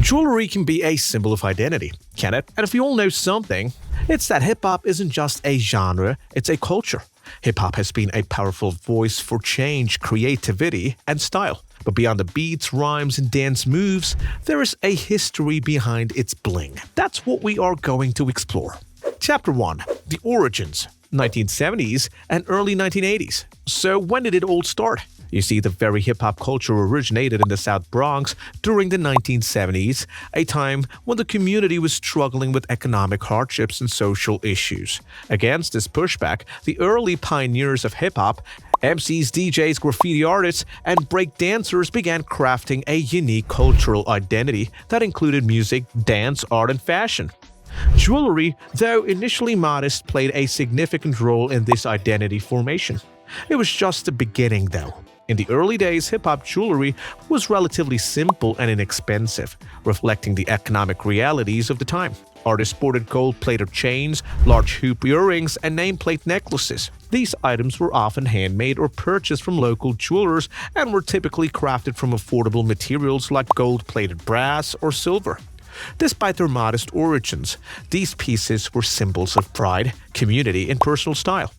Jewelry can be a symbol of identity, can it? And if we all know something, it's that hip-hop isn't just a genre, it's a culture. Hip-hop has been a powerful voice for change, creativity, and style. But beyond the beats, rhymes, and dance moves, there is a history behind its bling. That's what we are going to explore. Chapter 1. The Origins, 1970s and early 1980s. So when did it all start? You see, the very hip-hop culture originated in the South Bronx during the 1970s, a time when the community was struggling with economic hardships and social issues. Against this pushback, the early pioneers of hip-hop, MCs, DJs, graffiti artists, and break dancers began crafting a unique cultural identity that included music, dance, art, and fashion. Jewelry, though initially modest, played a significant role in this identity formation. It was just the beginning, though. In the early days, hip-hop jewelry was relatively simple and inexpensive, reflecting the economic realities of the time. Artists sported gold-plated chains, large hoop earrings, and nameplate necklaces. These items were often handmade or purchased from local jewelers and were typically crafted from affordable materials like gold-plated brass or silver. Despite their modest origins, these pieces were symbols of pride, community, and personal style.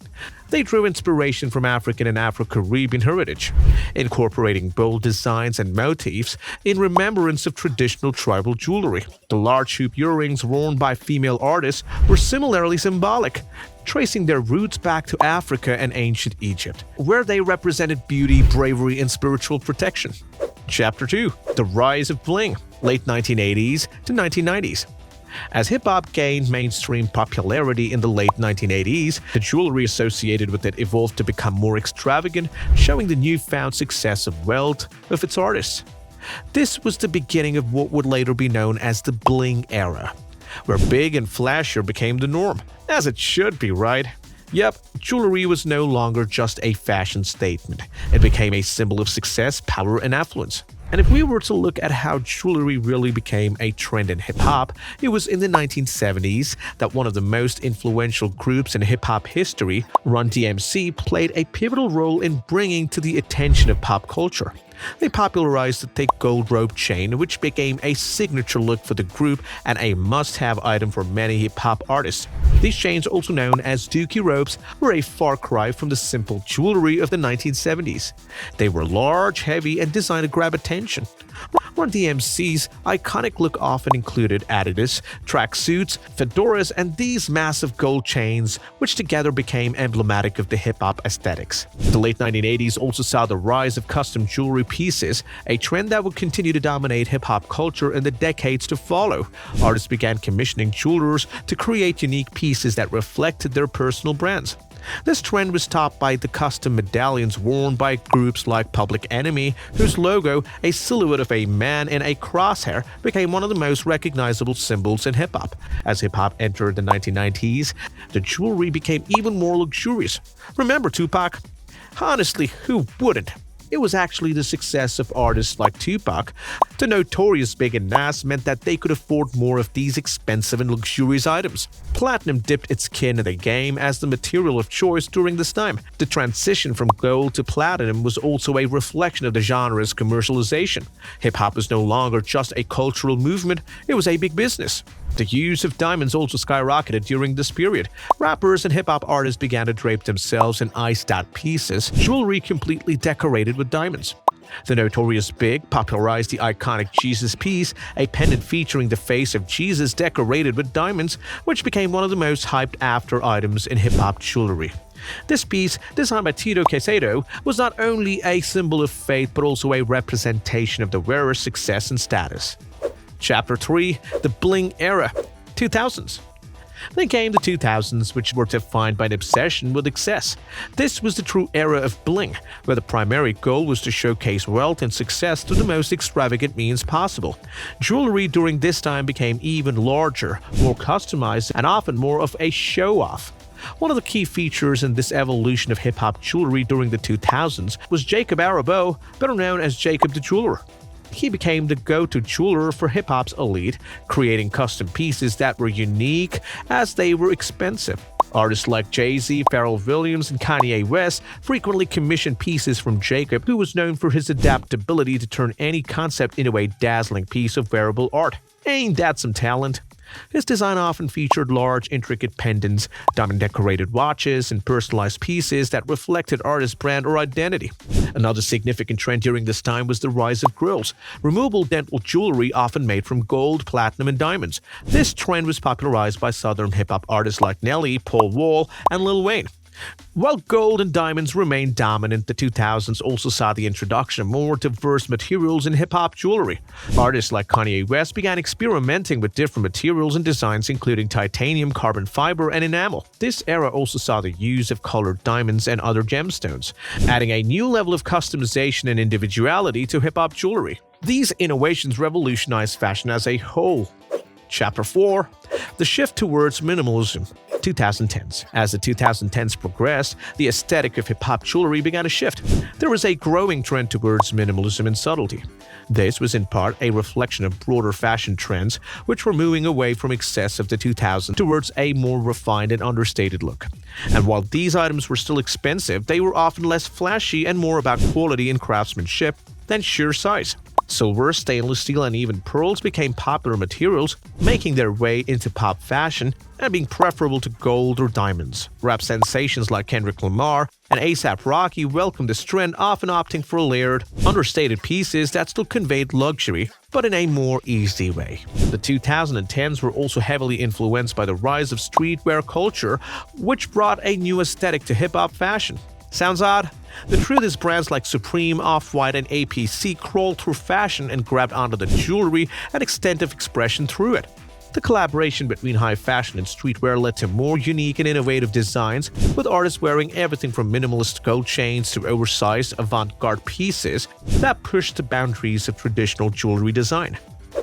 They drew inspiration from African and Afro-Caribbean heritage, incorporating bold designs and motifs in remembrance of traditional tribal jewelry. The large hoop earrings worn by female artists were similarly symbolic, tracing their roots back to Africa and ancient Egypt, where they represented beauty, bravery, and spiritual protection. Chapter 2. The Rise of Bling, late 1980s to 1990s. As hip-hop gained mainstream popularity in the late 1980s, the jewelry associated with it evolved to become more extravagant, showing the newfound success of wealth of its artists. This was the beginning of what would later be known as the Bling era, where big and flashier became the norm, as it should be, right? Yep, jewelry was no longer just a fashion statement. It became a symbol of success, power, and affluence. And if we were to look at how jewelry really became a trend in hip-hop, it was in the 1970s that one of the most influential groups in hip-hop history, Run DMC, played a pivotal role in bringing to the attention of pop culture. They popularized the thick gold rope chain, which became a signature look for the group and a must-have item for many hip-hop artists. These chains, also known as dookie ropes, were a far cry from the simple jewelry of the 1970s. They were large, heavy, and designed to grab attention. Run DMC's iconic look often included Adidas, tracksuits, fedoras, and these massive gold chains, which together became emblematic of the hip-hop aesthetics. The late 1980s also saw the rise of custom jewelry pieces, a trend that would continue to dominate hip-hop culture in the decades to follow. Artists began commissioning jewelers to create unique pieces that reflected their personal brands. This trend was topped by the custom medallions worn by groups like Public Enemy, whose logo, a silhouette of a man in a crosshair, became one of the most recognizable symbols in hip-hop. As hip-hop entered the 1990s, the jewelry became even more luxurious. Remember Tupac? Honestly, who wouldn't? It was actually the success of artists like Tupac. The Notorious Big and Nas meant that they could afford more of these expensive and luxurious items. Platinum dipped its skin in the game as the material of choice during this time. The transition from gold to platinum was also a reflection of the genre's commercialization. Hip-hop was no longer just a cultural movement, it was a big business. The use of diamonds also skyrocketed during this period. Rappers and hip-hop artists began to drape themselves in iced-out pieces, jewelry completely decorated with diamonds. The Notorious Big popularized the iconic Jesus piece, a pendant featuring the face of Jesus decorated with diamonds, which became one of the most hyped-after items in hip-hop jewelry. This piece, designed by Tito Quesedo, was not only a symbol of faith but also a representation of the wearer's success and status. Chapter 3. The Bling Era, 2000s. Then came the 2000s, which were defined by an obsession with excess. This was the true era of bling, where the primary goal was to showcase wealth and success through the most extravagant means possible. Jewelry during this time became even larger, more customized, and often more of a show-off. One of the key features in this evolution of hip-hop jewelry during the 2000s was Jacob Arabo, better known as Jacob the Jeweler. He became the go-to jeweler for hip-hop's elite, creating custom pieces that were unique as they were expensive. Artists like Jay-Z, Pharrell Williams, and Kanye West frequently commissioned pieces from Jacob, who was known for his adaptability to turn any concept into a dazzling piece of wearable art. Ain't that some talent? His design often featured large, intricate pendants, diamond-decorated watches, and personalized pieces that reflected artist's brand or identity. Another significant trend during this time was the rise of grills, removable dental jewelry often made from gold, platinum, and diamonds. This trend was popularized by southern hip-hop artists like Nelly, Paul Wall, and Lil Wayne. While gold and diamonds remained dominant, the 2000s also saw the introduction of more diverse materials in hip-hop jewelry. Artists like Kanye West began experimenting with different materials and designs including titanium, carbon fiber, and enamel. This era also saw the use of colored diamonds and other gemstones, adding a new level of customization and individuality to hip-hop jewelry. These innovations revolutionized fashion as a whole. Chapter 4. The Shift Towards Minimalism. 2010s. As the 2010s progressed, the aesthetic of hip-hop jewelry began to shift. There was a growing trend towards minimalism and subtlety. This was in part a reflection of broader fashion trends, which were moving away from excess of the 2000s towards a more refined and understated look. And while these items were still expensive, they were often less flashy and more about quality and craftsmanship than sheer size. Silver, stainless steel, and even pearls became popular materials, making their way into pop fashion and being preferable to gold or diamonds. Rap sensations like Kendrick Lamar and A$AP Rocky welcomed this trend, often opting for layered, understated pieces that still conveyed luxury, but in a more easy way. The 2010s were also heavily influenced by the rise of streetwear culture, which brought a new aesthetic to hip-hop fashion. Sounds odd? The truth is brands like Supreme, Off-White, and APC crawled through fashion and grabbed onto the jewelry and extent of expression through it. The collaboration between high fashion and streetwear led to more unique and innovative designs, with artists wearing everything from minimalist gold chains to oversized avant-garde pieces that pushed the boundaries of traditional jewelry design.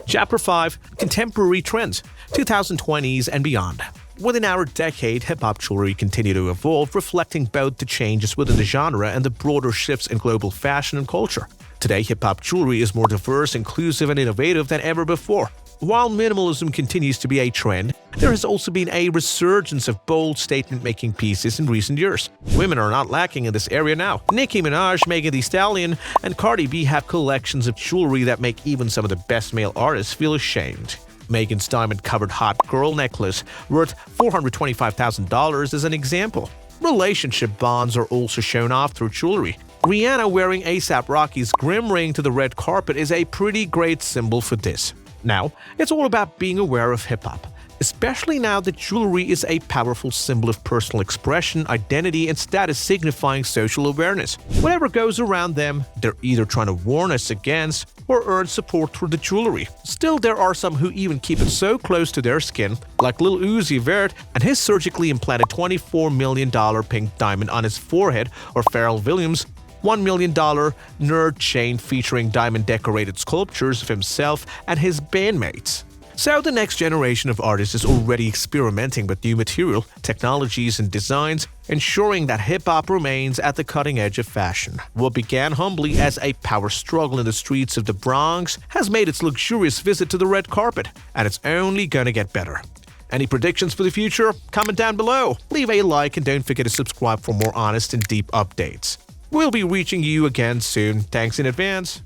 Chapter 5. Contemporary Trends, 2020s and beyond. Within our decade, hip-hop jewelry continued to evolve, reflecting both the changes within the genre and the broader shifts in global fashion and culture. Today, hip-hop jewelry is more diverse, inclusive, and innovative than ever before. While minimalism continues to be a trend, there has also been a resurgence of bold statement-making pieces in recent years. Women are not lacking in this area now. Nicki Minaj, Megan Thee Stallion, and Cardi B have collections of jewelry that make even some of the best male artists feel ashamed. Megan's diamond-covered hot girl necklace, worth $425,000, is an example. Relationship bonds are also shown off through jewelry. Rihanna wearing A$AP Rocky's Grim ring to the red carpet is a pretty great symbol for this. Now, it's all about being aware of hip-hop, especially now that jewelry is a powerful symbol of personal expression, identity, and status signifying social awareness. Whatever goes around them, they're either trying to warn us against or earn support through the jewelry. Still, there are some who even keep it so close to their skin, like Lil Uzi Vert and his surgically implanted $24 million pink diamond on his forehead, or Pharrell Williams' $1 million nerd chain featuring diamond-decorated sculptures of himself and his bandmates. So the next generation of artists is already experimenting with new material, technologies, and designs, ensuring that hip-hop remains at the cutting edge of fashion. What began humbly as a power struggle in the streets of the Bronx has made its luxurious visit to the red carpet, and it's only gonna get better. Any predictions for the future? Comment down below, leave a like, and don't forget to subscribe for more honest and deep updates. We'll be reaching you again soon. Thanks in advance.